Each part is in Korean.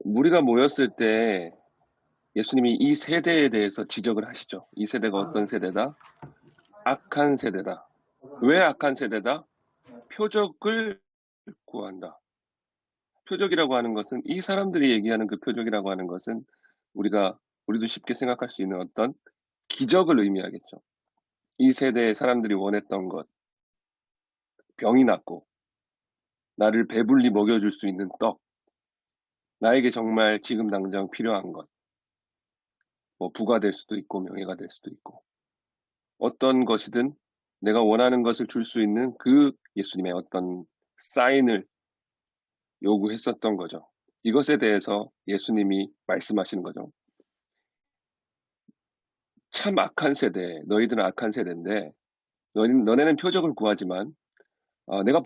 무리가 모였을 때 예수님이 이 세대에 대해서 지적을 하시죠. 이 세대가 어떤 세대다? 악한 세대다. 왜 악한 세대다? 표적을 구한다. 표적이라고 하는 것은 이 사람들이 얘기하는 그 표적이라고 하는 것은 우리도 쉽게 생각할 수 있는 어떤 기적을 의미하겠죠. 이 세대의 사람들이 원했던 것, 병이 낫고 나를 배불리 먹여줄 수 있는 떡, 나에게 정말 지금 당장 필요한 것, 뭐 부가 될 수도 있고 명예가 될 수도 있고 어떤 것이든 내가 원하는 것을 줄 수 있는 그 예수님의 어떤 사인을 요구했었던 거죠. 이것에 대해서 예수님이 말씀하시는 거죠. 참 악한 세대, 너희들은 악한 세대인데 너네는 표적을 구하지만 내가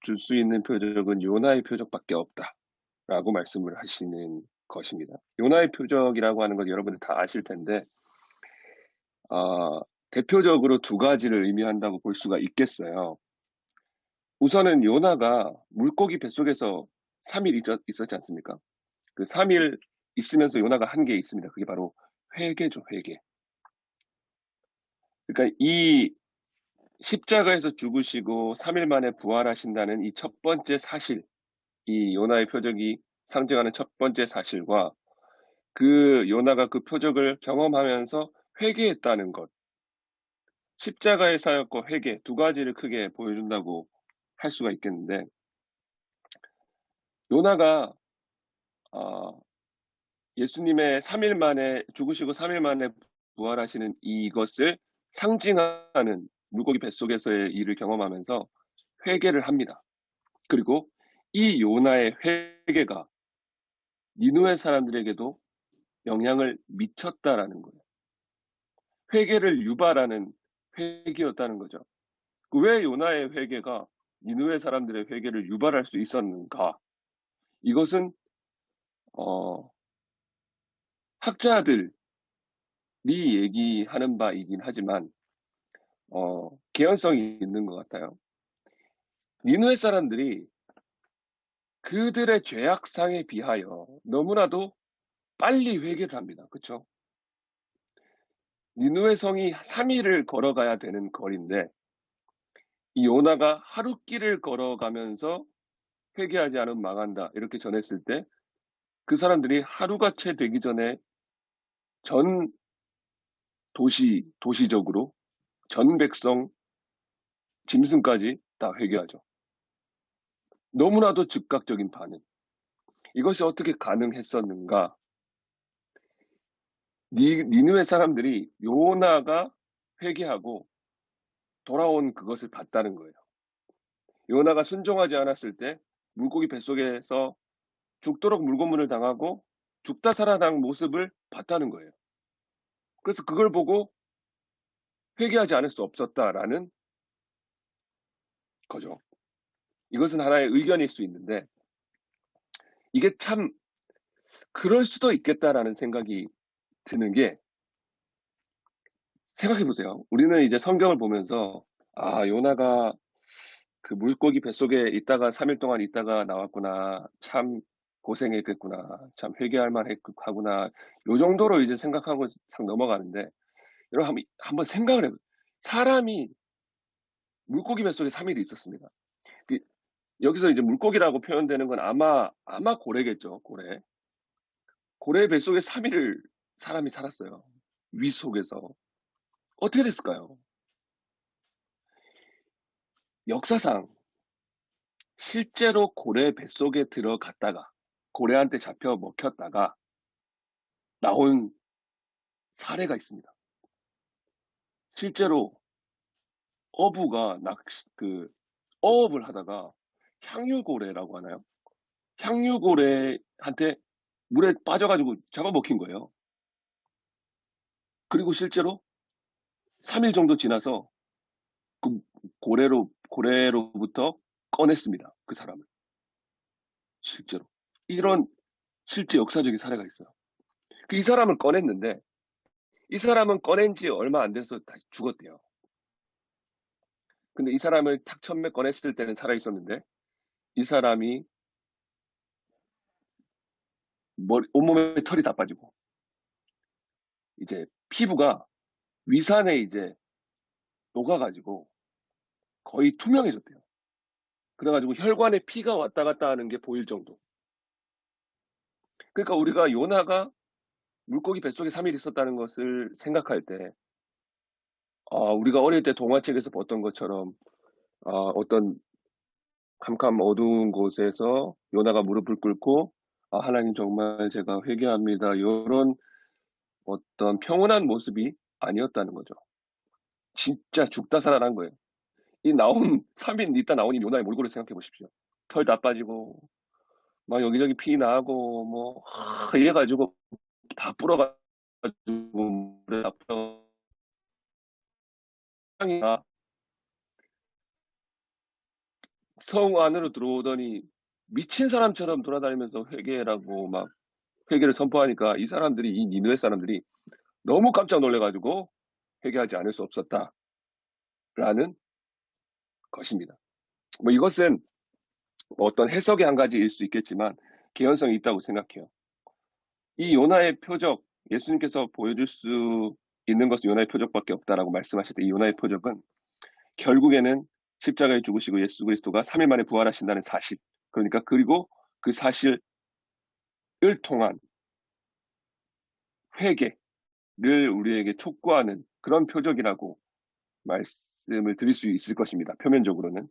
줄 수 있는 표적은 요나의 표적밖에 없다라고 말씀을 하시는 것입니다. 요나의 표적이라고 하는 것 여러분들 다 아실 텐데 대표적으로 두 가지를 의미한다고 볼 수가 있겠어요. 우선은 요나가 물고기 뱃속에서 3일 있었지 않습니까? 그 3일 있으면서 요나가 한 게 있습니다. 그게 바로 회개죠, 회개. 그러니까 이 십자가에서 죽으시고 3일 만에 부활하신다는 이 첫 번째 사실, 이 요나의 표적이 상징하는 첫 번째 사실과 그 요나가 그 표적을 경험하면서 회개했다는 것, 십자가의 사역과 회개 두 가지를 크게 보여준다고 할 수가 있겠는데 요나가 어, 예수님의 3일 만에 죽으시고 3일 만에 부활하시는 이것을 상징하는 물고기 뱃속에서의 일을 경험하면서 회개를 합니다. 그리고 이 요나의 회개가 니누의 사람들에게도 영향을 미쳤다라는 거예요. 회개를 유발하는 회개였다는 거죠. 왜 요나의 회개가 니누의 사람들의 회개를 유발할 수 있었는가? 이것은 어, 학자들이 얘기하는 바이긴 하지만 개연성이 있는 것 같아요. 니누의 사람들이 그들의 죄악상에 비하여 너무나도 빨리 회개를 합니다. 그렇죠? 니누의 성이 3일을 걸어가야 되는 거리인데 이 요나가 하루길을 걸어가면서 회개하지 않으면 망한다 이렇게 전했을 때 그 사람들이 하루가 채 되기 전에 전 도시적으로 전 백성 짐승까지 다 회개하죠. 너무나도 즉각적인 반응. 이것이 어떻게 가능했었는가? 니느웨 사람들이 요나가 회개하고 돌아온 그것을 봤다는 거예요. 요나가 순종하지 않았을 때 물고기 뱃속에서 죽도록 물고문을 당하고 죽다 살아난 모습을 봤다는 거예요. 그래서 그걸 보고 회개하지 않을 수 없었다라는 거죠. 이것은 하나의 의견일 수 있는데 이게 참 그럴 수도 있겠다라는 생각이 드는 게 생각해 보세요. 우리는 이제 성경을 보면서 요나가 그 물고기 뱃속에 있다가 3일 동안 있다가 나왔구나. 참 고생했겠구나. 참 회개할 만하구나. 요 정도로 이제 생각하고 싹 넘어가는데 여러분 한번 생각을 해보세요. 사람이 물고기 뱃속에 3일 있었습니다. 그 여기서 이제 물고기라고 표현되는 건 아마 고래겠죠. 고래. 고래 뱃속에 3일을 사람이 살았어요. 위 속에서. 어떻게 됐을까요? 역사상 실제로 고래 뱃속에 들어갔다가 고래한테 잡혀 먹혔다가 나온 사례가 있습니다. 실제로 어부가 어업을 하다가 향유고래라고 하나요? 향유고래한테 물에 빠져가지고 잡아먹힌 거예요. 그리고 실제로 3일 정도 지나서 그 고래로부터 꺼냈습니다. 그 사람을. 실제로. 이런 실제 역사적인 사례가 있어요. 이 사람을 꺼냈는데 이 사람은 꺼낸 지 얼마 안 돼서 다시 죽었대요. 근데 이 사람을 탁 처음에 꺼냈을 때는 살아 있었는데 이 사람이 온몸에 털이 다 빠지고, 이제 피부가 위산에 이제 녹아가지고 거의 투명해졌대요. 그래가지고 혈관에 피가 왔다 갔다 하는 게 보일 정도. 그러니까 우리가 요나가 물고기 뱃속에 3일 있었다는 것을 생각할 때, 우리가 어릴 때 동화책에서 봤던 것처럼, 어떤 캄캄 어두운 곳에서 요나가 무릎을 꿇고, 하나님 정말 제가 회개합니다. 이런 어떤 평온한 모습이 아니었다는 거죠. 진짜 죽다 살아난 거예요. 이 나온 3일 있다 나온 이 요나의 몰골을 생각해 보십시오. 털 다 빠지고 막 여기저기 피 나고 뭐 이래가지고 다 불어가지고 물에 다 불어 성 안으로 들어오더니 미친 사람처럼 돌아다니면서 회개라고 막 회개를 선포하니까 이 사람들이, 이 니느웨 사람들이 너무 깜짝 놀래가지고 회개하지 않을 수 없었다라는 것입니다. 뭐 이것은 어떤 해석의 한 가지일 수 있겠지만 개연성이 있다고 생각해요. 이 요나의 표적, 예수님께서 보여줄 수 있는 것은 요나의 표적밖에 없다라고 말씀하실 때 이 요나의 표적은 결국에는 십자가에 죽으시고 예수 그리스도가 3일 만에 부활하신다는 사실, 그러니까 그리고 그 사실을 통한 회개를 우리에게 촉구하는 그런 표적이라고 말씀을 드릴 수 있을 것입니다. 표면적으로는.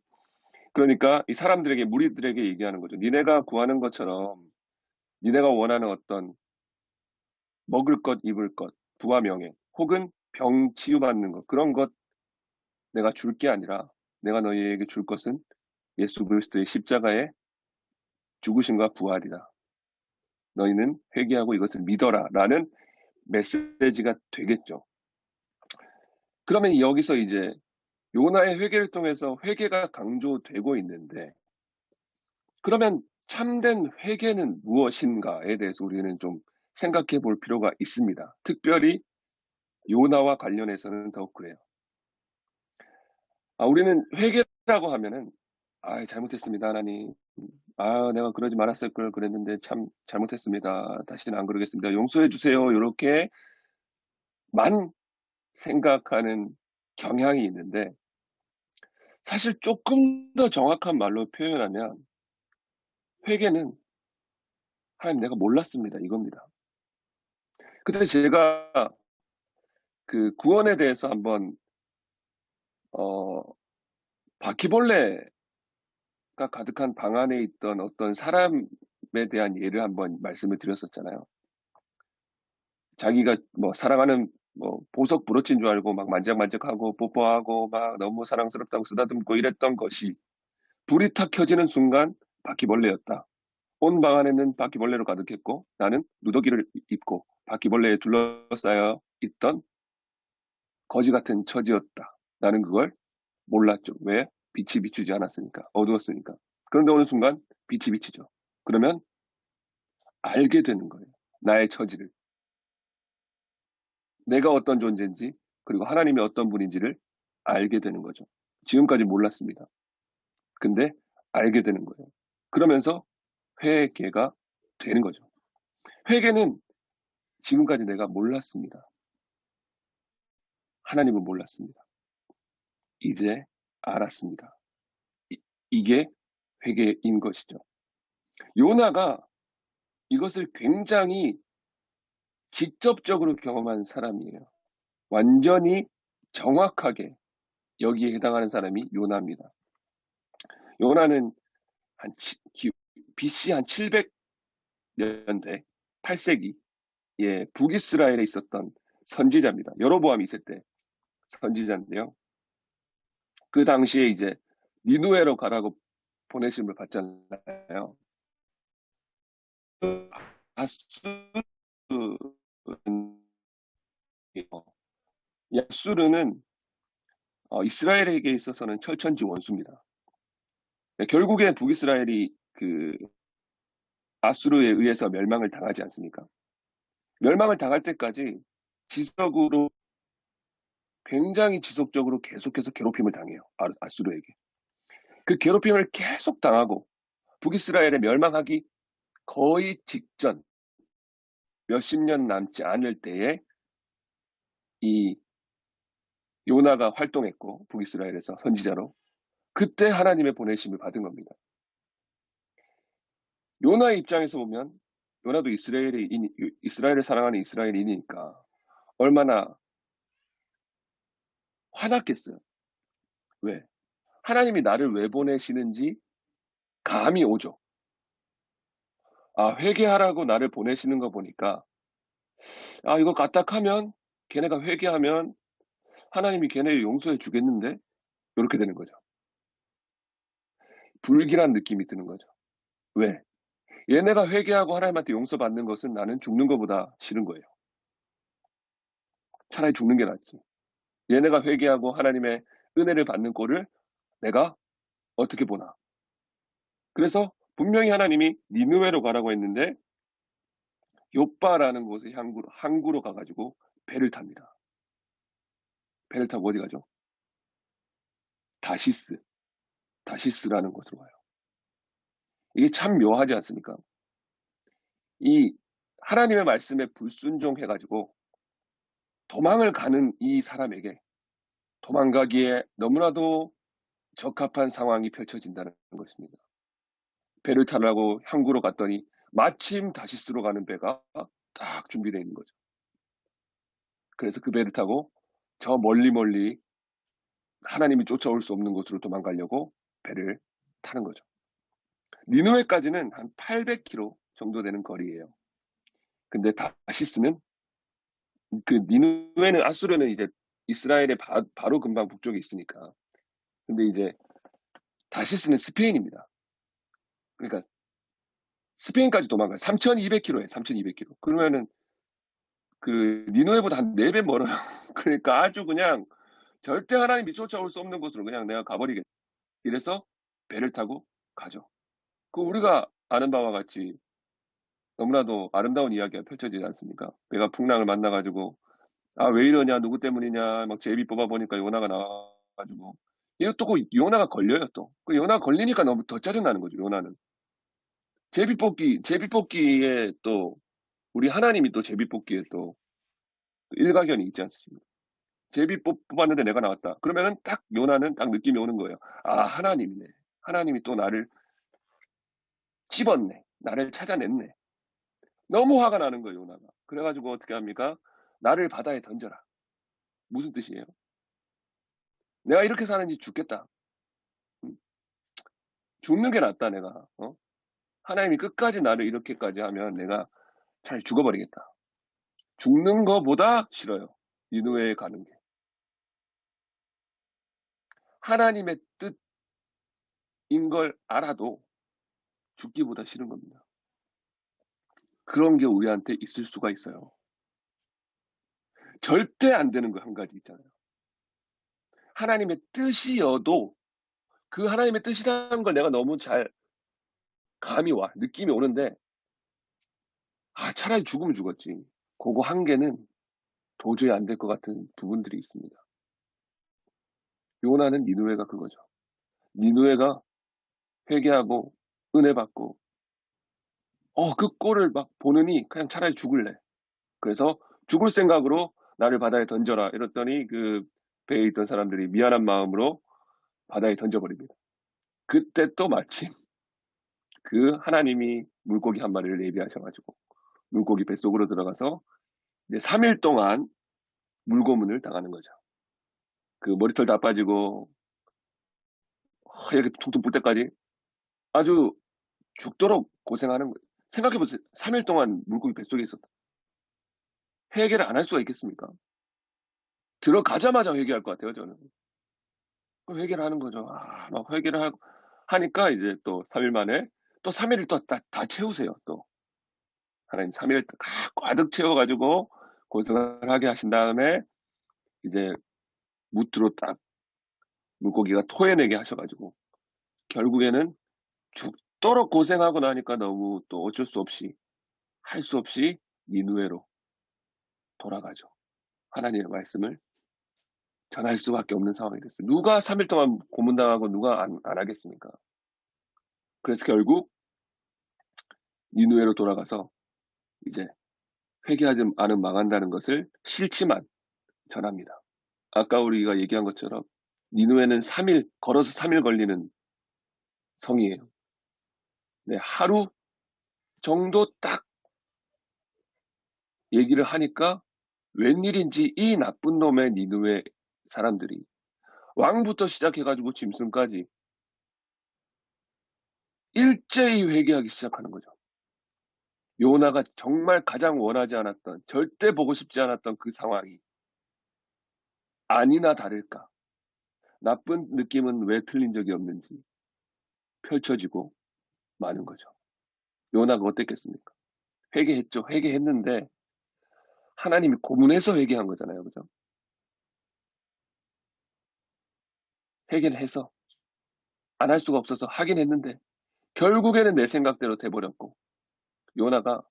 그러니까 이 사람들에게, 무리들에게 얘기하는 거죠. 니네가 구하는 것처럼 니네가 원하는 어떤 먹을 것, 입을 것, 부와 명예, 혹은 병 치유받는 것, 그런 것 내가 줄 게 아니라 내가 너희에게 줄 것은 예수 그리스도의 십자가의 죽으심과 부활이다. 너희는 회개하고 이것을 믿어라 라는 메시지가 되겠죠. 그러면 여기서 이제 요나의 회개를 통해서 회개가 강조되고 있는데, 그러면 참된 회개는 무엇인가에 대해서 우리는 좀 생각해 볼 필요가 있습니다. 특별히 요나와 관련해서는 더욱 그래요. 우리는 회개라고 하면은 잘못했습니다, 하나님. 내가 그러지 말았을 걸 그랬는데 참 잘못했습니다. 다시는 안 그러겠습니다. 용서해 주세요. 이렇게만 생각하는 경향이 있는데, 사실 조금 더 정확한 말로 표현하면 회개는 하나님 내가 몰랐습니다, 이겁니다. 근데 제가 그 구원에 대해서 한번 바퀴벌레가 가득한 방 안에 있던 어떤 사람에 대한 예를 한번 말씀을 드렸었잖아요. 자기가 뭐 사랑하는 보석 브로치인 줄 알고 막 만작만작하고 뽀뽀하고 막 너무 사랑스럽다고 쓰다듬고 이랬던 것이 불이 탁 켜지는 순간 바퀴벌레였다. 온 방 안에는 바퀴벌레로 가득했고 나는 누더기를 입고 바퀴벌레에 둘러싸여 있던 거지 같은 처지였다. 나는 그걸 몰랐죠. 왜? 빛이 비추지 않았으니까. 어두웠으니까. 그런데 어느 순간 빛이 비치죠. 그러면 알게 되는 거예요. 나의 처지를. 내가 어떤 존재인지, 그리고 하나님이 어떤 분인지를 알게 되는 거죠. 지금까지 몰랐습니다. 근데 알게 되는 거예요. 그러면서 회개가 되는 거죠. 회개는 지금까지 내가 몰랐습니다. 하나님은 몰랐습니다. 이제 알았습니다. 이게 회개인 것이죠. 요나가 이것을 굉장히 직접적으로 경험한 사람이에요. 완전히 정확하게 여기에 해당하는 사람이 요나입니다. 요나는 BC 한 700년대, 8세기, 북이스라엘에 있었던 선지자입니다. 여로보암이 있을 때 선지자인데요. 그 당시에 이제 니누에로 가라고 보내심을 받잖아요. 야수르는 이스라엘에게 있어서는 철천지 원수입니다. 결국에 북이스라엘이 그 아수르에 의해서 멸망을 당하지 않습니까? 멸망을 당할 때까지 굉장히 지속적으로 계속해서 괴롭힘을 당해요. 아수르에게. 그 괴롭힘을 계속 당하고 북이스라엘에 멸망하기 거의 직전, 몇십 년 남지 않을 때에 이 요나가 활동했고 북이스라엘에서 선지자로 그때 하나님의 보내심을 받은 겁니다. 요나의 입장에서 보면 요나도 이스라엘을 사랑하는 이스라엘인이니까 얼마나 화났겠어요. 왜? 하나님이 나를 왜 보내시는지 감이 오죠. 아, 회개하라고 나를 보내시는 거 보니까 아, 이거 까딱하면 걔네가 회개하면 하나님이 걔네를 용서해 주겠는데? 이렇게 되는 거죠. 불길한 느낌이 드는 거죠. 왜? 얘네가 회개하고 하나님한테 용서받는 것은 나는 죽는 것보다 싫은 거예요. 차라리 죽는 게 낫지. 얘네가 회개하고 하나님의 은혜를 받는 꼴을 내가 어떻게 보나. 그래서 분명히 하나님이 니느웨로 가라고 했는데 요빠라는 곳에 항구로 가가지고 배를 탑니다. 배를 타고 어디 가죠? 다시스라는 곳으로 가요. 이게 참 묘하지 않습니까? 이 하나님의 말씀에 불순종해가지고 도망을 가는 이 사람에게 도망가기에 너무나도 적합한 상황이 펼쳐진다는 것입니다. 배를 타라고 항구로 갔더니 마침 다시스로 가는 배가 딱 준비되어 있는 거죠. 그래서 그 배를 타고 저 멀리 하나님이 쫓아올 수 없는 곳으로 도망가려고 배를 타는 거죠. 니느웨까지는 한 800km 정도 되는 거리예요. 근데 다시스는 그 니느웨는 아수르는 이제 이스라엘의 바로 금방 북쪽에 있으니까. 근데 이제 다시스는 스페인입니다. 그러니까 스페인까지 도망가요. 3,200km에 3,200km. 그러면은 그 니느웨보다 한 4배 멀어요. 그러니까 아주 그냥 절대 하나님이 쫓아올 수 없는 곳으로 그냥 내가 가버리겠다. 이래서 배를 타고 가죠. 그 우리가 아는 바와 같이 너무나도 아름다운 이야기가 펼쳐지지 않습니까? 내가 풍랑을 만나가지고 아, 왜 이러냐, 누구 때문이냐, 막 제비 뽑아보니까 요나가 나와가지고 이것도 그 요나가 걸려요 또. 그 요나가 걸리니까 너무 더 짜증나는 거죠. 요나는 제비뽑기에 또 우리 하나님이 또 제비뽑기에 또 일가견이 있지 않습니까? 제비 뽑았는데 내가 나왔다. 그러면은 딱 요나는 딱 느낌이 오는 거예요. 아, 하나님이네. 하나님이 또 나를 찝었네. 나를 찾아냈네. 너무 화가 나는 거예요, 요나가. 그래가지고 어떻게 합니까? 나를 바다에 던져라. 무슨 뜻이에요? 내가 이렇게 사는지 죽겠다. 죽는 게 낫다, 내가. 하나님이 끝까지 나를 이렇게까지 하면 내가 차라리 죽어버리겠다. 죽는 거보다 싫어요. 니느웨에 가는 게. 하나님의 뜻인 걸 알아도 죽기보다 싫은 겁니다. 그런 게 우리한테 있을 수가 있어요. 절대 안 되는 거 한 가지 있잖아요. 하나님의 뜻이어도 그 하나님의 뜻이라는 걸 내가 너무 잘 감이 와, 느낌이 오는데 아, 차라리 죽으면 죽었지. 그거 한계는 도저히 안 될 것 같은 부분들이 있습니다. 요나는 니느웨가 그거죠. 니느웨가 회개하고 은혜 받고 그 꼴을 막 보느니 그냥 차라리 죽을래. 그래서 죽을 생각으로 나를 바다에 던져라 이랬더니 그 배에 있던 사람들이 미안한 마음으로 바다에 던져버립니다. 그때 또 마침 그 하나님이 물고기 한 마리를 예비하셔가지고 물고기 뱃속으로 들어가서 이제 3일 동안 물고문을 당하는 거죠. 그 머리털 다 빠지고 이렇게 퉁퉁 불 때까지 아주 죽도록 고생하는 거예요. 생각해보세요. 3일 동안 물고기 뱃속에 있었다. 회개를 안 할 수가 있겠습니까? 들어가자마자 회개할 것 같아요, 저는. 회개를 하는 거죠. 아, 막 회개를 하니까 이제 또 3일 만에 또 3일을 또 다 채우세요, 또. 하나님 3일 가득 채워가지고 고생을 하게 하신 다음에 이제 무트로 딱 물고기가 토해내게 하셔가지고 결국에는 죽도록 고생하고 나니까 너무 또 어쩔 수 없이 할 수 없이 니느웨로 돌아가죠. 하나님의 말씀을 전할 수밖에 없는 상황이 됐어요. 누가 3일 동안 고문당하고 누가 안 하겠습니까? 그래서 결국 니느웨로 돌아가서 이제 회개하지 않으면 망한다는 것을 싫지만 전합니다. 아까 우리가 얘기한 것처럼 니누에는 3일, 걸어서 3일 걸리는 성이에요. 네, 하루 정도 딱 얘기를 하니까 웬일인지 이 나쁜 놈의 니누에 사람들이 왕부터 시작해가지고 짐승까지 일제히 회개하기 시작하는 거죠. 요나가 정말 가장 원하지 않았던, 절대 보고 싶지 않았던 그 상황이 아니나 다를까. 나쁜 느낌은 왜 틀린 적이 없는지 펼쳐지고 마는 거죠. 요나가 어땠겠습니까? 회개했죠. 회개했는데 하나님이 고문해서 회개한 거잖아요. 그죠? 회개를 해서 안 할 수가 없어서 하긴 했는데 결국에는 내 생각대로 돼버렸고 요나가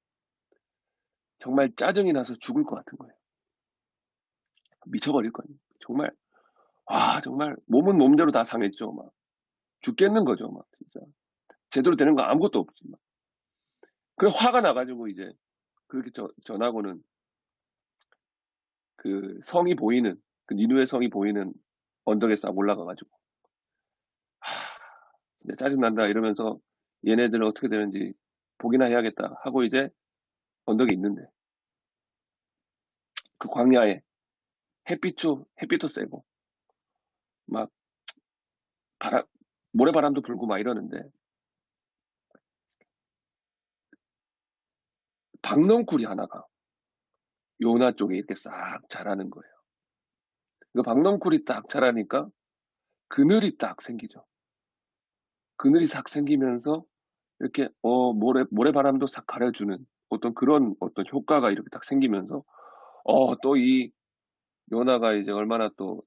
정말 짜증이 나서 죽을 것 같은 거예요. 미쳐버릴 거예요. 정말 정말 몸은 몸대로 다 상했죠. 막 죽겠는 거죠. 막 진짜 제대로 되는 거 아무것도 없지. 막. 그래 화가 나가지고 이제 그렇게 전하고는 그 성이 보이는 그 니누의 성이 보이는 언덕에 싹 올라가가지고 이제 짜증난다 이러면서 얘네들은 어떻게 되는지 보기나 해야겠다 하고 이제 언덕에 있는데 그 광야에 햇빛도 세고 막 바람 모래바람도 불고 막 이러는데 박넝쿨이 하나가 요나 쪽에 이렇게 싹 자라는 거예요. 그 박넝쿨이 딱 자라니까 그늘이 딱 생기죠. 그늘이 싹 생기면서 이렇게 모래바람도 싹 가려주는 어떤 그런 어떤 효과가 이렇게 딱 생기면서 또 이 요나가 이제 얼마나 또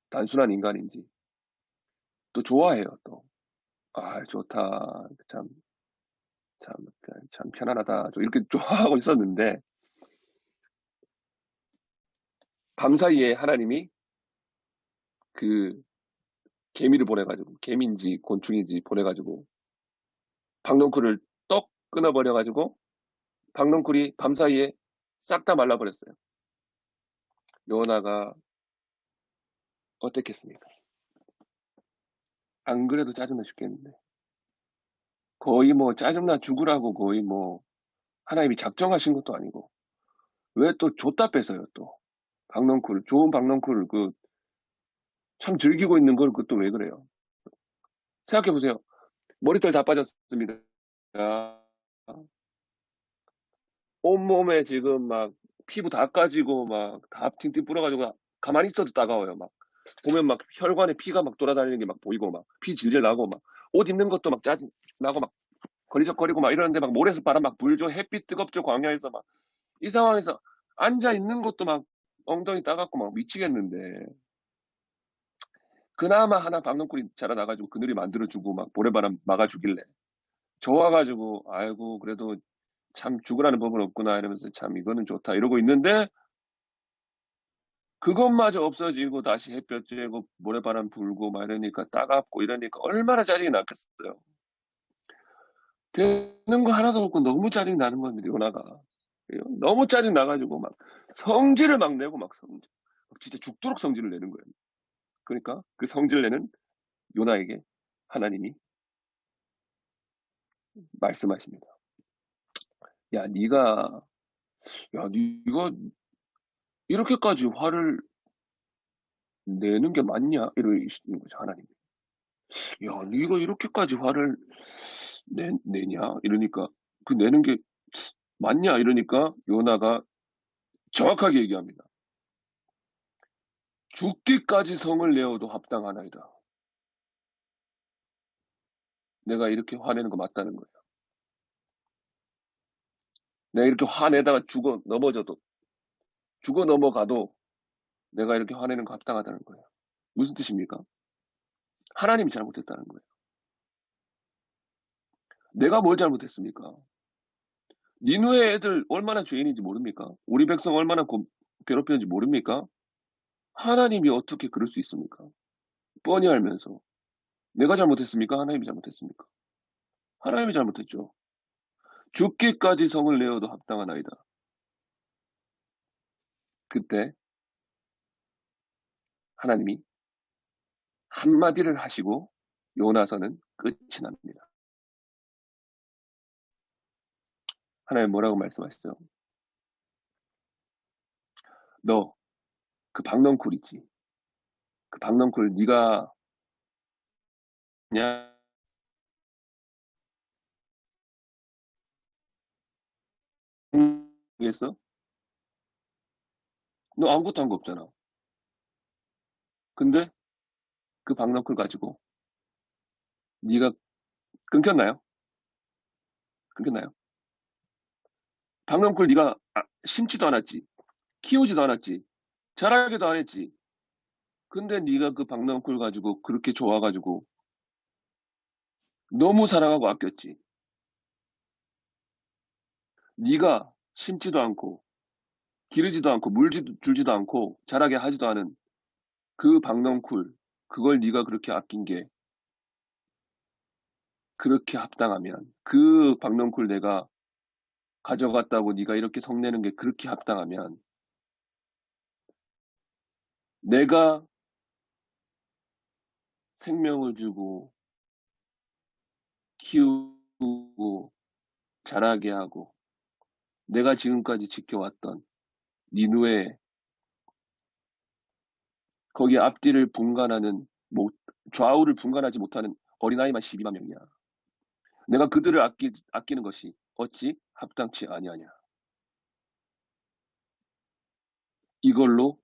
단순한 인간인지 또 좋아해요 또. 좋다. 참 편안하다. 이렇게 좋아하고 있었는데 밤사이에 하나님이 그 개미를 보내가지고 개미인지 곤충인지 보내가지고 박넝쿨을 떡 끊어버려가지고 박넝쿨이 밤사이에 싹 다 말라버렸어요. 요나가 어땠겠습니까? 안 그래도 짜증나 죽겠는데 거의 뭐 짜증나 죽으라고 거의 뭐 하나님이 작정하신 것도 아니고 왜 또 줬다 뺏어요 또 박넝쿨 좋은 박넝쿨 그 참 즐기고 있는 걸 그것도 왜 그래요? 생각해 보세요. 머리털 다 빠졌습니다. 온몸에 지금 막 피부 다 까지고 막 다 팅팅 불어가지고 가만히 있어도 따가워요. 막 보면 막 혈관에 피가 막 돌아다니는 게 막 보이고 막 피 질질 나고 막 옷 입는 것도 막 짜증 나고 막 거리적거리고 막 이러는데 막 모래에서 바람 막 불죠. 햇빛 뜨겁죠. 광야에서 막 이 상황에서 앉아 있는 것도 막 엉덩이 따갑고 막 미치겠는데 그나마 하나 박넝쿨이 자라나가지고 그늘이 만들어주고 막 모래바람 막아주길래 좋아가지고 아이고 그래도 참 죽으라는 법은 없구나 이러면서 참 이거는 좋다 이러고 있는데 그것마저 없어지고 다시 햇볕 쬐고 모래바람 불고 막 이러니까 따갑고 이러니까 얼마나 짜증이 났겠어요. 되는 거 하나도 없고 너무 짜증이 나는 겁니다. 요나가. 너무 짜증 나가지고 막 성질을 막 내고 막 진짜 죽도록 성질을 내는 거예요. 그러니까 그 성질 내는 요나에게 하나님이 말씀하십니다. 네가 이렇게까지 화를 내는 게 맞냐? 이러시는 거죠, 하나님. 네가 이렇게까지 화를 내냐? 이러니까 그 내는 게 맞냐? 이러니까 요나가 정확하게 얘기합니다. 죽기까지 성을 내어도 합당하나이다. 내가 이렇게 화내는 거 맞다는 거예요. 내가 이렇게 화내다가 죽어 넘어가도 내가 이렇게 화내는 거 합당하다는 거예요. 무슨 뜻입니까? 하나님이 잘못했다는 거예요. 내가 뭘 잘못했습니까? 니누의 애들 얼마나 죄인인지 모릅니까? 우리 백성 얼마나 괴롭혔는지 모릅니까? 하나님이 어떻게 그럴 수 있습니까? 뻔히 알면서. 내가 잘못했습니까? 하나님이 잘못했습니까? 하나님이 잘못했죠. 죽기까지 성을 내어도 합당한 아이다. 그때 하나님이 한마디를 하시고 요나서는 끝이 납니다. 하나님 뭐라고 말씀하시죠? 너 그 박넝쿨 있지? 그 박넝쿨 네가 그냥 했어? 너 아무것도 한 거 없잖아. 근데 그 박넝쿨 가지고 네가 끊겼나요? 끊겼나요? 박넝쿨 네가 심지도 않았지. 키우지도 않았지. 자라기도 안 했지. 근데 네가 그 박넝쿨 가지고 그렇게 좋아가지고 너무 사랑하고 아꼈지. 네가 심지도 않고 기르지도 않고 줄지도 않고 자라게 하지도 않은 그 박넝쿨 그걸 네가 그렇게 아낀 게 그렇게 합당하면 그 박넝쿨 내가 가져갔다고 네가 이렇게 성내는 게 그렇게 합당하면 내가 생명을 주고 키우고 자라게 하고 내가 지금까지 지켜왔던 니누의 거기 앞뒤를 분간하는 좌우를 분간하지 못하는 어린아이만 12만 명이야. 내가 그들을 아끼는 것이 어찌 합당치 아니하냐. 이걸로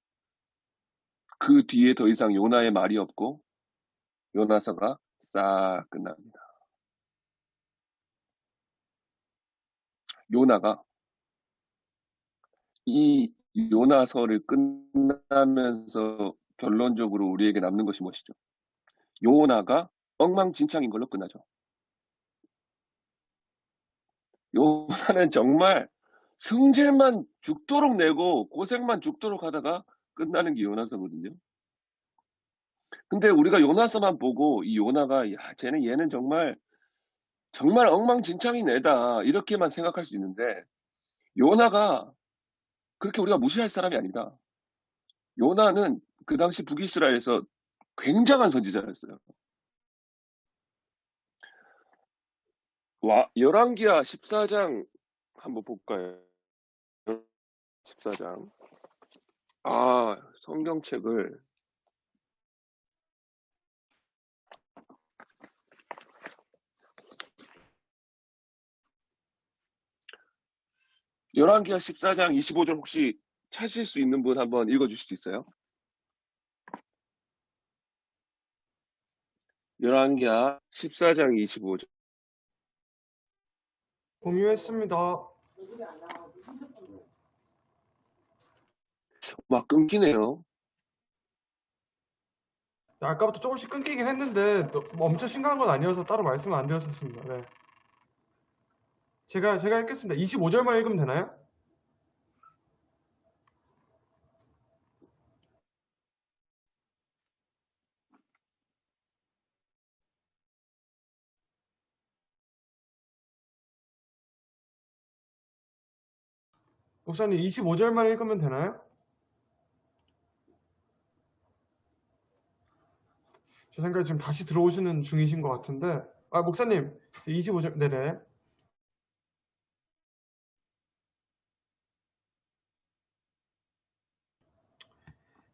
그 뒤에 더 이상 요나의 말이 없고 요나서가 싹 끝납니다. 요나가 이 요나서를 끝나면서 결론적으로 우리에게 남는 것이 무엇이죠? 요나가 엉망진창인 걸로 끝나죠. 요나는 정말 승질만 죽도록 내고 고생만 죽도록 하다가 끝나는 게 요나서거든요. 근데 우리가 요나서만 보고 이 요나가 야 얘는 정말 엉망진창인 애다 이렇게만 생각할 수 있는데 요나가 그렇게 우리가 무시할 사람이 아니다. 요나는 그 당시 북이스라엘에서 굉장한 선지자였어요. 열왕기하 14장 한번 볼까요? 14장. 성경책을 열왕기하 14장 25절 혹시 찾으실 수 있는 분 한번 읽어주실 수 있어요? 열왕기하 14장 25절. 공유했습니다. 막 끊기네요. 아까부터 조금씩 끊기긴 했는데 뭐 엄청 심각한 건 아니어서 따로 말씀을 안 드렸었습니다. 네. 제가 읽겠습니다. 25절만 읽으면 되나요? 목사님 25절만 읽으면 되나요? 제 생각에 지금 다시 들어오시는 중이신 것 같은데 목사님 25절 네네.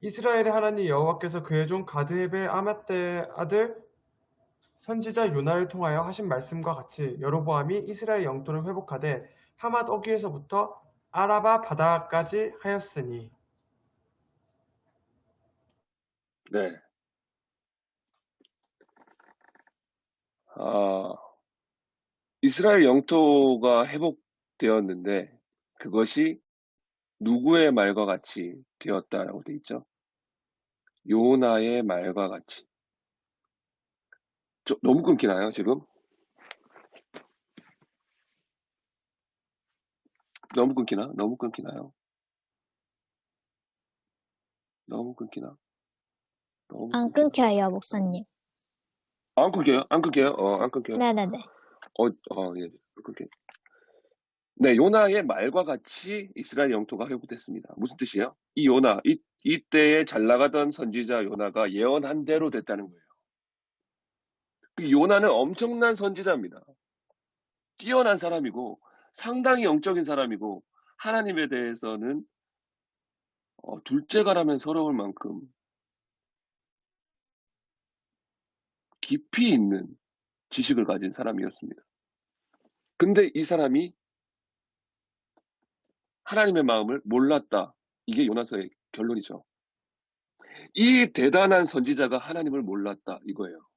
이스라엘의 하나님 여호와께서 그의 종 가드헤벨 아맛대의 아들 선지자 요나를 통하여 하신 말씀과 같이 여로보암이 이스라엘 영토를 회복하되 하맛 어귀에서부터 아라바 바다까지 하였으니. 네. 이스라엘 영토가 회복되었는데 그것이 누구의 말과 같이 되었다라고 돼 있죠? 요나의 말과 같이. 너무 끊기나요, 지금? 너무 끊기나요? 너무 끊기나? 안 끊겨요, 목사님. 안 끊겨요? 안 끊겨요? 안 끊겨요? 네네네. 예, 끊겨요. 네, 요나의 말과 같이 이스라엘 영토가 회복됐습니다. 무슨 뜻이에요? 이 요나, 이때에 잘 나가던 선지자 요나가 예언한 대로 됐다는 거예요. 그 요나는 엄청난 선지자입니다. 뛰어난 사람이고 상당히 영적인 사람이고 하나님에 대해서는 둘째가라면 서러울 만큼 깊이 있는 지식을 가진 사람이었습니다. 근데 이 사람이 하나님의 마음을 몰랐다. 이게 요나서의 결론이죠. 이 대단한 선지자가 하나님을 몰랐다. 이거예요.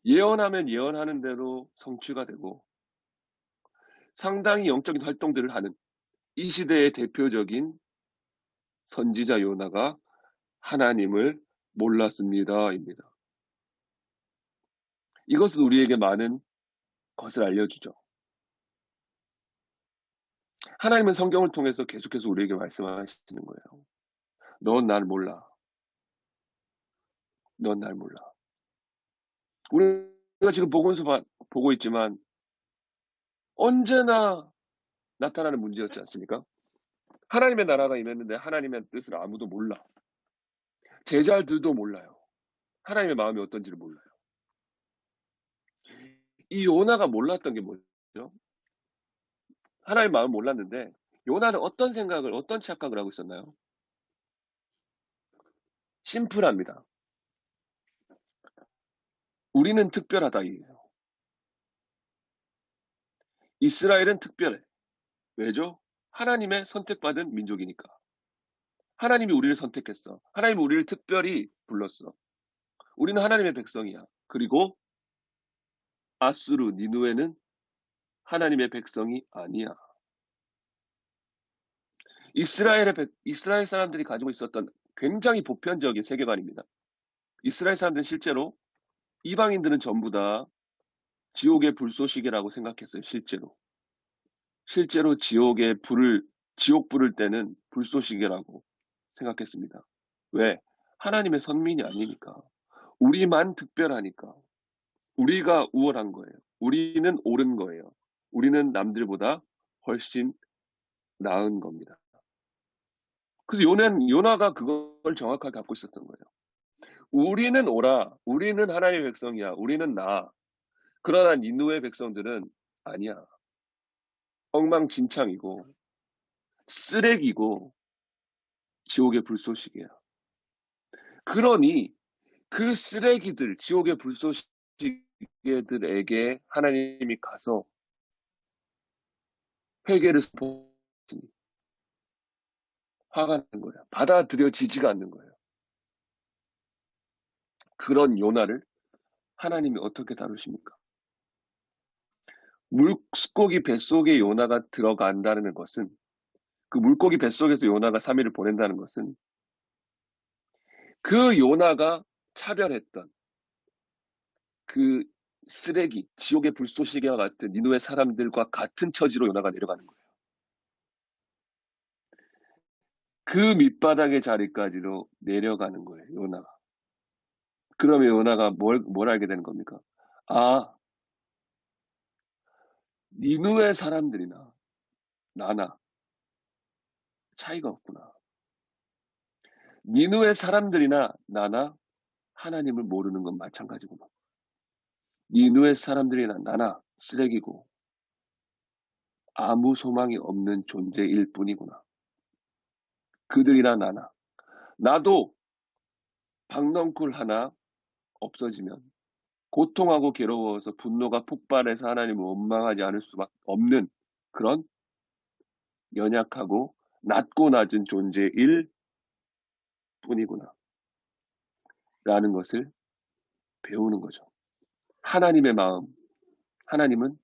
예언하면 예언하는 대로 성취가 되고 상당히 영적인 활동들을 하는 이 시대의 대표적인 선지자 요나가 하나님을 몰랐습니다.입니다. 이것은 우리에게 많은 것을 알려주죠. 하나님은 성경을 통해서 계속해서 우리에게 말씀하시는 거예요. 넌 날 몰라. 넌 날 몰라. 우리가 지금 복음서 보고 있지만 언제나 나타나는 문제였지 않습니까? 하나님의 나라가 임했는데 하나님의 뜻을 아무도 몰라. 제자들도 몰라요. 하나님의 마음이 어떤지를 몰라요. 이 요나가 몰랐던 게 뭐죠? 하나님의 마음을 몰랐는데 요나는 어떤 생각을, 어떤 착각을 하고 있었나요? 심플합니다. 우리는 특별하다 이에요. 이스라엘은 특별해. 왜죠? 하나님의 선택받은 민족이니까. 하나님이 우리를 선택했어. 하나님이 우리를 특별히 불렀어. 우리는 하나님의 백성이야. 그리고 아수르, 니누에는 하나님의 백성이 아니야. 이스라엘 사람들이 가지고 있었던 굉장히 보편적인 세계관입니다. 이스라엘 사람들은 실제로 이방인들은 전부 다 지옥의 불쏘시개라고 생각했어요. 실제로 지옥 불을 때는 불쏘시개라고 생각했습니다. 왜? 하나님의 선민이 아니니까. 우리만 특별하니까. 우리가 우월한 거예요. 우리는 옳은 거예요. 우리는 남들보다 훨씬 나은 겁니다. 그래서 요나가 그걸 정확하게 갖고 있었던 거예요. 우리는 옳아. 우리는 하나님의 백성이야. 우리는 나. 그러나 니누의 백성들은 아니야. 엉망진창이고 쓰레기고 지옥의 불쏘시개야. 그러니 그 쓰레기들, 지옥의 불쏘시개들에게 하나님이 가서 회개를 선포했으니 화가 나는 거야. 받아들여지지가 않는 거예요. 그런 요나를 하나님이 어떻게 다루십니까? 물고기 뱃속에 요나가 들어간다는 것은, 그 물고기 뱃속에서 요나가 3일을 보낸다는 것은 그 요나가 차별했던 그 쓰레기, 지옥의 불쏘시개와 같은 니누의 사람들과 같은 처지로 요나가 내려가는 거예요. 그 밑바닥의 자리까지로 내려가는 거예요, 요나가. 그러면 요나가 뭘 알게 되는 겁니까? 아, 니누의 사람들이나 나나 차이가 없구나. 니누의 사람들이나 나나 하나님을 모르는 건 마찬가지구나. 니누의 사람들이나 나나 쓰레기고 아무 소망이 없는 존재일 뿐이구나. 그들이나 나나. 나도 박넝쿨 하나 없어지면 고통하고 괴로워서 분노가 폭발해서 하나님을 원망하지 않을 수밖에 없는 그런 연약하고 낮고 낮은 존재일 뿐이구나. 라는 것을 배우는 거죠. 하나님의 마음, 하나님은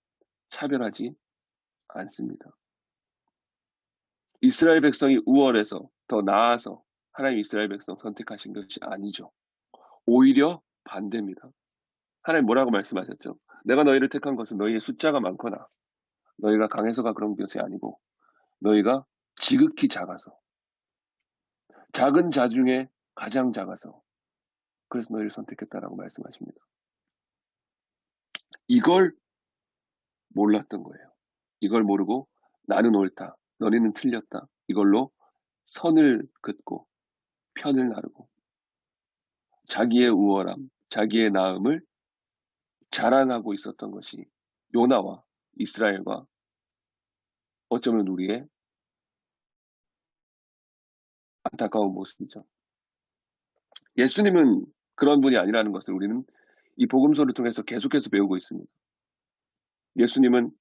차별하지 않습니다. 이스라엘 백성이 우월해서 더 나아서 하나님 이스라엘 백성 선택하신 것이 아니죠. 오히려 반대입니다. 하나님 뭐라고 말씀하셨죠? 내가 너희를 택한 것은 너희의 숫자가 많거나 너희가 강해서가 그런 것이 아니고 너희가 지극히 작아서 작은 자 중에 가장 작아서 그래서 너희를 선택했다라고 말씀하십니다. 이걸 몰랐던 거예요. 이걸 모르고 나는 옳다, 너네는 틀렸다. 이걸로 선을 긋고 편을 나르고 자기의 우월함, 자기의 나음을 자랑하고 있었던 것이 요나와 이스라엘과 어쩌면 우리의 안타까운 모습이죠. 예수님은 그런 분이 아니라는 것을 우리는 이 복음서를 통해서 계속해서 배우고 있습니다. 예수님은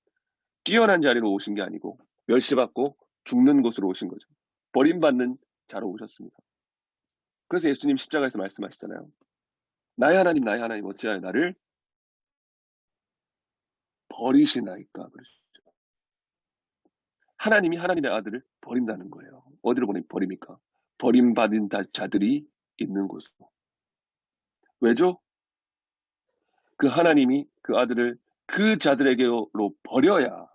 뛰어난 자리로 오신 게 아니고 멸시받고 죽는 곳으로 오신 거죠. 버림받는 자로 오셨습니다. 그래서 예수님 십자가에서 말씀하시잖아요. 나의 하나님 어찌하여 나를 버리시나이까. 그러시죠. 하나님이 하나님의 아들을 버린다는 거예요. 어디로 버립니까? 버림받은 자들이 있는 곳으로. 왜죠? 그 하나님이 그 아들을 그 자들에게로 버려야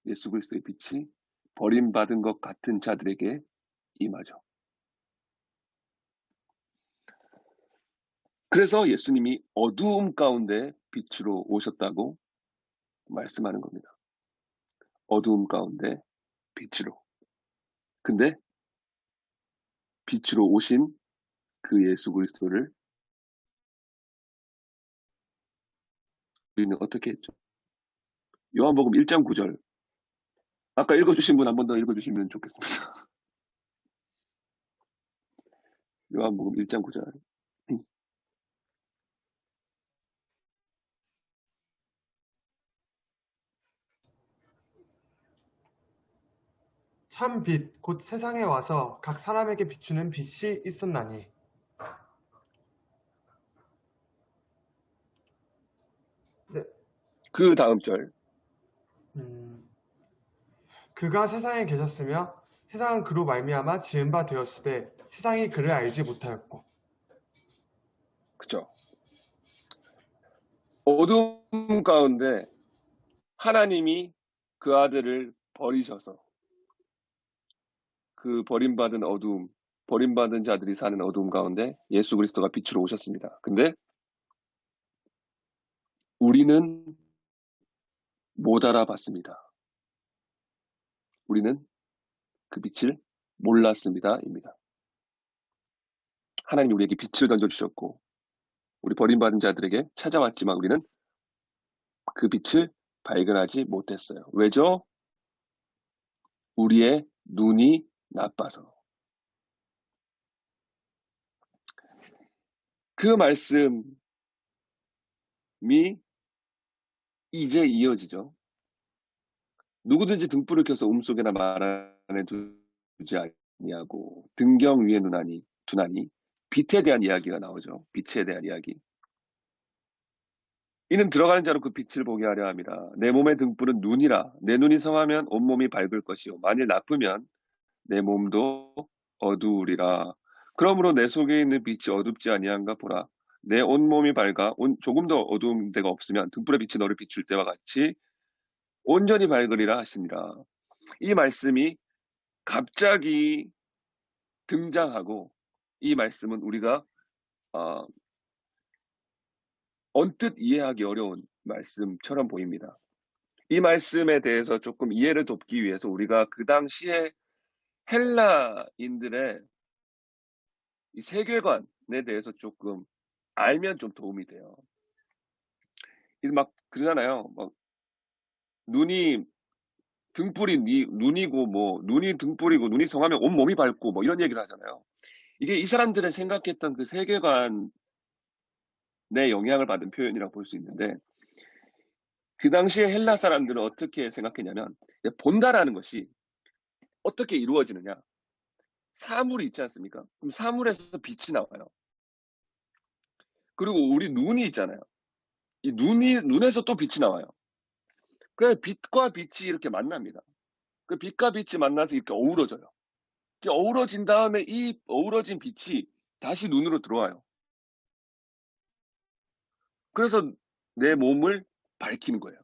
예수 그리스도의 빛이 버림받은 것 같은 자들에게 임하죠. 그래서 예수님이 어두움 가운데 빛으로 오셨다고 말씀하는 겁니다. 어두움 가운데 빛으로. 근데 빛으로 오신 그 예수 그리스도를 우리는 어떻게 했죠? 요한복음 1장 9절. 아까 읽어주신 분 한 번 더 읽어주시면 좋겠습니다. 요한복음 1장 9절. 참 빛, 곧 세상에 와서 각 사람에게 비추는 빛이 있었나니. 네, 그 다음 절. 그가 세상에 계셨으며 세상은 그로 말미암아 지은 바 되었으되 세상이 그를 알지 못하였고. 그죠? 어두움 가운데 하나님이 그 아들을 버리셔서 그 버림받은 어두움, 버림받은 자들이 사는 어두움 가운데 예수 그리스도가 빛으로 오셨습니다. 근데 우리는 못 알아봤습니다. 우리는 그 빛을 몰랐습니다. 입니다. 하나님 우리에게 빛을 던져주셨고 우리 버림받은 자들에게 찾아왔지만 우리는 그 빛을 발견하지 못했어요. 왜죠? 우리의 눈이 나빠서. 그 말씀이 이제 이어지죠. 누구든지 등불을 켜서 움속에나 말 안에 두지 아니하고 등경 위에 두나니 빛에 대한 이야기가 나오죠. 빛에 대한 이야기. 이는 들어가는 자로 그 빛을 보게 하려 함이라. 내 몸의 등불은 눈이라. 내 눈이 성하면 온몸이 밝을 것이요 만일 나쁘면 내 몸도 어두우리라. 그러므로 내 속에 있는 빛이 어둡지 아니한가 보라. 내 온몸이 밝아 조금도 어두운 데가 없으면 등불의 빛이 너를 비출 때와 같이 온전히 밝으리라 하시니라. 이 말씀이 갑자기 등장하고 이 말씀은 우리가 언뜻 이해하기 어려운 말씀처럼 보입니다. 이 말씀에 대해서 조금 이해를 돕기 위해서 우리가 그 당시에 헬라인들의 이 세계관에 대해서 조금 알면 좀 도움이 돼요. 막 그러잖아요. 막 눈이 등불이 눈이고 뭐 눈이 등불이고 눈이 성하면 온 몸이 밝고 뭐 이런 얘기를 하잖아요. 이게 이 사람들의 생각했던 그 세계관에 영향을 받은 표현이라고 볼 수 있는데 그 당시에 헬라 사람들은 어떻게 생각했냐면 본다라는 것이 어떻게 이루어지느냐. 사물이 있지 않습니까? 그럼 사물에서 빛이 나와요. 그리고 우리 눈이 있잖아요. 이 눈에서 또 빛이 나와요. 그래서 빛과 빛이 이렇게 만납니다. 그 빛과 빛이 만나서 이렇게 어우러져요. 이렇게 어우러진 다음에 이 어우러진 빛이 다시 눈으로 들어와요. 그래서 내 몸을 밝히는 거예요.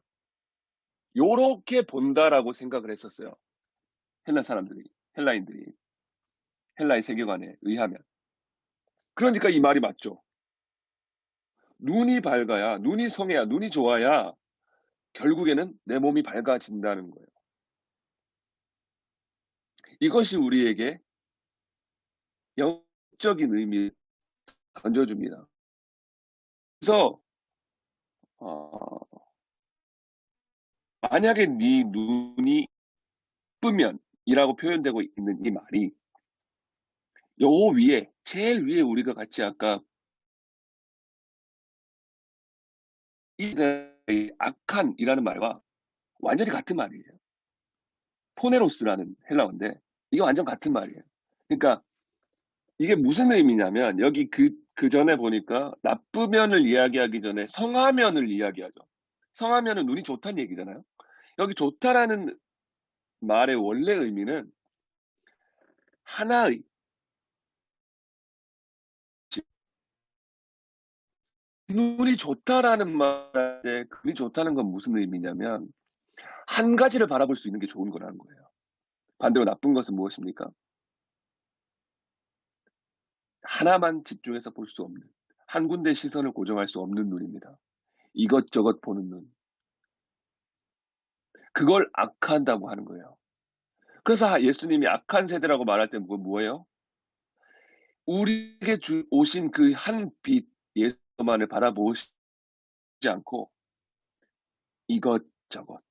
요렇게 본다라고 생각을 했었어요. 헬라인들이. 헬라의 세계관에 의하면. 그러니까 이 말이 맞죠. 눈이 밝아야, 눈이 성해야, 눈이 좋아야 결국에는 내 몸이 밝아진다는 거예요. 이것이 우리에게 영적인 의미를 던져줍니다. 그래서 만약에 네 눈이 예쁘면이라고 표현되고 있는 이 말이 요 위에 제일 위에 우리가 같이 아까 이 악한이라는 말과 완전히 같은 말이에요. 포네로스라는 헬라어인데 이게 완전 같은 말이에요. 그러니까 이게 무슨 의미냐면 여기 그 전에 보니까 나쁘면을 이야기하기 전에 성하면을 이야기하죠. 성하면은 눈이 좋다는 얘기잖아요. 여기 좋다라는 말의 원래 의미는 하나의 눈이 좋다라는 말에 눈이 좋다는 건 무슨 의미냐면 한 가지를 바라볼 수 있는 게 좋은 거라는 거예요. 반대로 나쁜 것은 무엇입니까? 하나만 집중해서 볼 수 없는 한 군데 시선을 고정할 수 없는 눈입니다. 이것저것 보는 눈. 그걸 악한다고 하는 거예요. 그래서 예수님이 악한 세대라고 말할 때 뭐예요? 우리에게 오신 그 한 빛 예수만을 바라보시지 않고 이것저것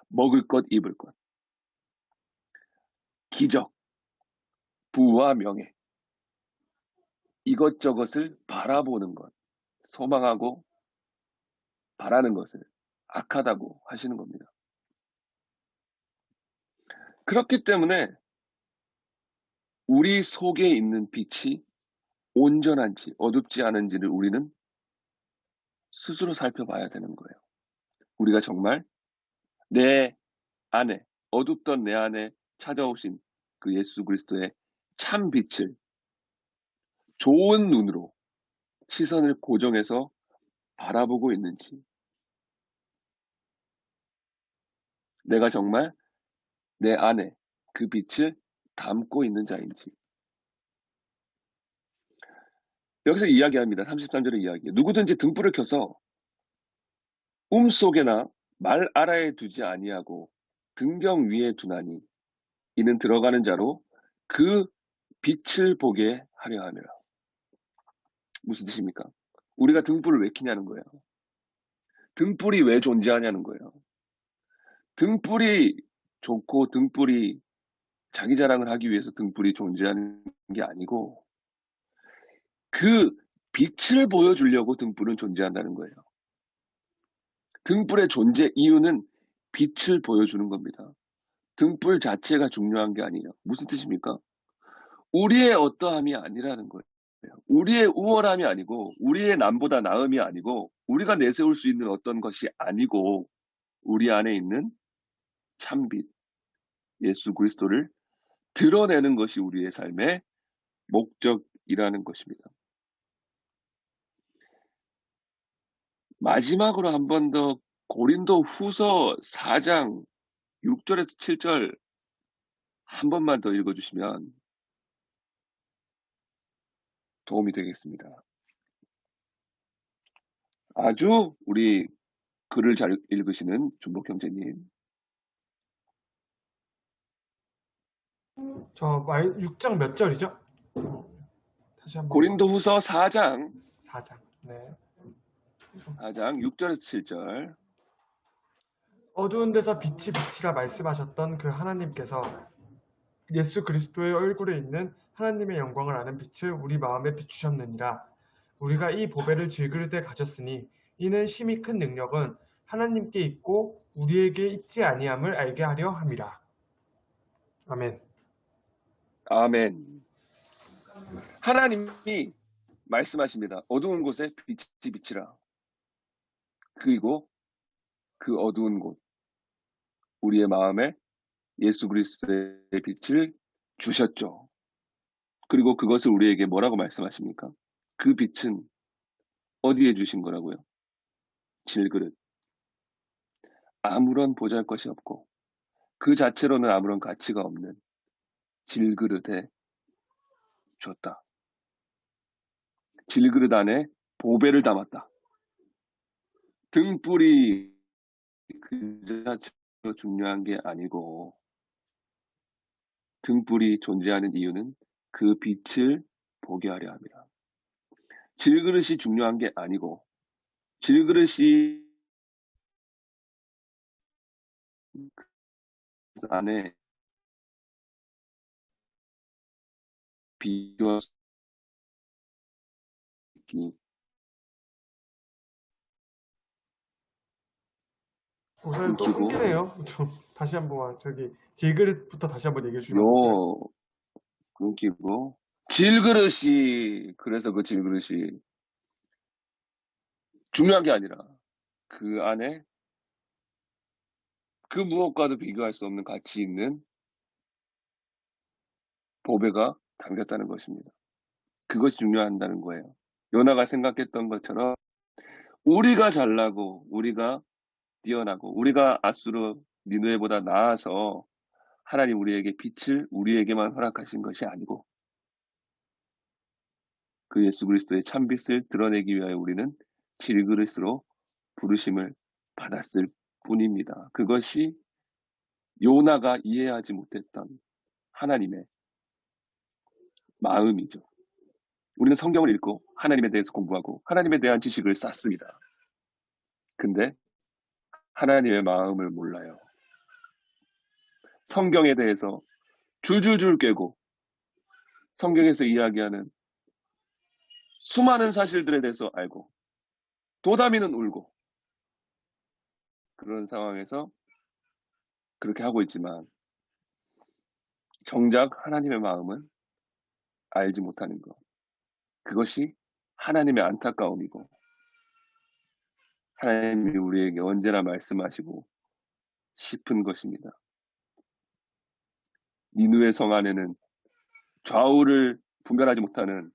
먹을 것 입을 것 기적 부와 명예 이것저것을 바라보는 것 소망하고 바라는 것을 악하다고 하시는 겁니다. 그렇기 때문에 우리 속에 있는 빛이 온전한지 어둡지 않은지를 우리는 스스로 살펴봐야 되는 거예요. 우리가 정말 내 안에 어둡던 내 안에 찾아오신 그 예수 그리스도의 참 빛을 좋은 눈으로 시선을 고정해서 바라보고 있는지 내가 정말 내 안에 그 빛을 담고 있는 자인지 여기서 이야기합니다. 33절의 이야기. 누구든지 등불을 켜서 속에나 말 아래에 두지 아니하고 등경 위에 두나니 이는 들어가는 자로 그 빛을 보게 하려 함이라. 무슨 뜻입니까? 우리가 등불을 왜 켜냐는 거예요. 등불이 왜 존재하냐는 거예요. 등불이 좋고 등불이 자기 자랑을 하기 위해서 등불이 존재하는 게 아니고 그 빛을 보여주려고 등불은 존재한다는 거예요. 등불의 존재 이유는 빛을 보여주는 겁니다. 등불 자체가 중요한 게 아니에요. 무슨 뜻입니까? 우리의 어떠함이 아니라는 거예요. 우리의 우월함이 아니고 우리의 남보다 나음이 아니고 우리가 내세울 수 있는 어떤 것이 아니고 우리 안에 있는 참빛 예수 그리스도를 드러내는 것이 우리의 삶의 목적이라는 것입니다. 마지막으로 한 번 더 고린도 후서 4장 6절에서 7절 한 번만 더 읽어주시면 도움이 되겠습니다. 아주 우리 글을 잘 읽으시는 준복 형제님. 저 6장 몇 절이죠? 다시 한번. 고린도 후서 4장 4장. 네. 4장 6절에서 7절. 어두운 데서 빛이 빛이라 말씀하셨던 그 하나님께서 예수 그리스도의 얼굴에 있는 하나님의 영광을 아는 빛을 우리 마음에 비추셨느니라. 우리가 이 보배를 질그릇에 가졌으니 이는 심히 큰 능력은 하나님께 있고 우리에게 있지 아니함을 알게 하려 함이라. 아멘. 아멘. 하나님이 말씀하십니다. 어두운 곳에 빛이 비치라. 그리고 그 어두운 곳, 우리의 마음에 예수 그리스도의 빛을 주셨죠. 그리고 그것을 우리에게 뭐라고 말씀하십니까? 그 빛은 어디에 주신 거라고요? 질그릇. 아무런 보잘것이 없고 그 자체로는 아무런 가치가 없는 질그릇에 줬다. 질그릇 안에 보배를 담았다. 등불이 그 자체로 중요한 게 아니고 등불이 존재하는 이유는 그 빛을 보게 하려 합니다. 질그릇이 중요한 게 아니고 질그릇이 안에 비와 목사님 또 끊기고 끊기네요. 좀 다시 한번 질그릇부터 다시 한번 얘기해 주시면 안 될까요? 요 끊기고 질그릇이 그래서 그 질그릇이 중요한 게 아니라 그 안에 그 무엇과도 비교할 수 없는 가치 있는 보배가 담겼다는 것입니다. 그것이 중요한다는 거예요. 요나가 생각했던 것처럼 우리가 잘나고 우리가 뛰어나고 우리가 아수르 니느웨보다 나아서 하나님 우리에게 빛을 우리에게만 허락하신 것이 아니고 그 예수 그리스도의 참빛을 드러내기 위하여 우리는 질그릇으로 부르심을 받았을 뿐입니다. 그것이 요나가 이해하지 못했던 하나님의 마음이죠. 우리는 성경을 읽고 하나님에 대해서 공부하고 하나님에 대한 지식을 쌓습니다. 근데 하나님의 마음을 몰라요. 성경에 대해서 줄줄줄 깨고 성경에서 이야기하는 수많은 사실들에 대해서 알고 도다미는 울고 그런 상황에서 그렇게 하고 있지만 정작 하나님의 마음은 알지 못하는 것. 그것이 하나님의 안타까움이고 하나님이 우리에게 언제나 말씀하시고 싶은 것입니다. 니느웨 성 안에는 좌우를 분별하지 못하는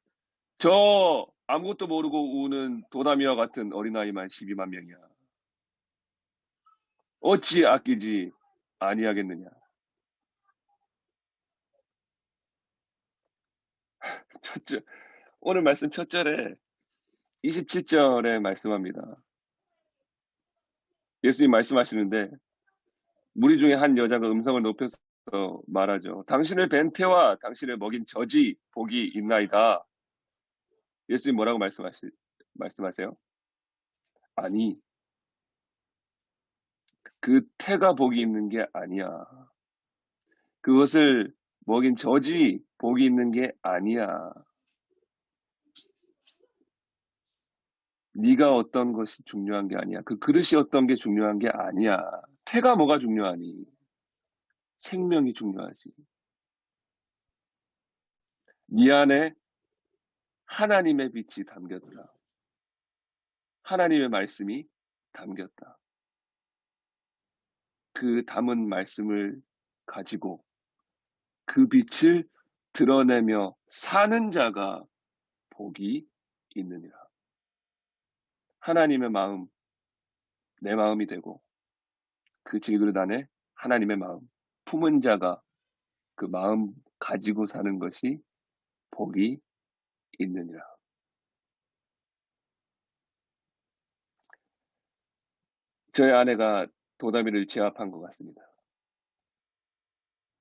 저 아무것도 모르고 우는 도다미와 같은 어린아이만 12만 명이야. 어찌 아끼지 아니하겠느냐. 오늘 말씀 첫 절에 27절에 말씀합니다. 예수님 말씀하시는데 무리 중에 한 여자가 음성을 높여서 말하죠. 당신을 뵌 태와 당신을 먹인 젖이 복이 있나이다. 예수님 뭐라고 말씀하세요? 아니, 그 태가 복이 있는 게 아니야. 그것을 먹인 젖이 복이 있는 게 아니야. 네가 어떤 것이 중요한 게 아니야. 그 그릇이 어떤 게 중요한 게 아니야. 태가 뭐가 중요하니? 생명이 중요하지. 네 안에 하나님의 빛이 담겼다. 하나님의 말씀이 담겼다. 그 담은 말씀을 가지고 그 빛을 드러내며 사는 자가 복이 있느니라. 하나님의 마음, 내 마음이 되고 그 질그릇 안에 하나님의 마음, 품은 자가 그 마음 가지고 사는 것이 복이 있느니라. 저희 아내가 도다미를 제압한 것 같습니다.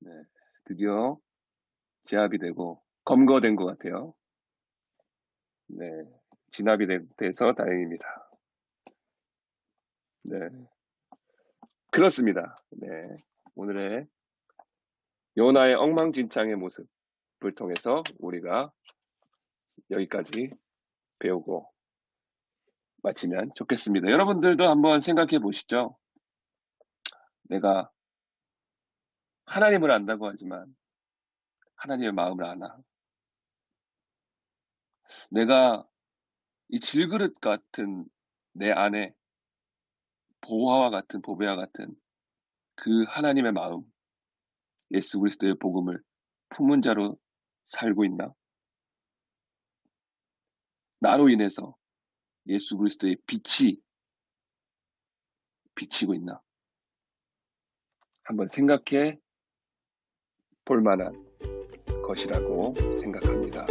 네, 드디어 제압이 되고 검거된 것 같아요. 네, 진압이 돼서 다행입니다. 네, 그렇습니다. 네, 오늘의 요나의 엉망진창의 모습을 통해서 우리가 여기까지 배우고 마치면 좋겠습니다. 여러분들도 한번 생각해 보시죠. 내가 하나님을 안다고 하지만 하나님의 마음을 아나? 내가 이 질그릇 같은 내 안에 보화와 같은 보배와 같은 그 하나님의 마음, 예수 그리스도의 복음을 품은 자로 살고 있나? 나로 인해서 예수 그리스도의 빛이 비치고 있나? 한번 생각해 볼 만한 것이라고 생각합니다.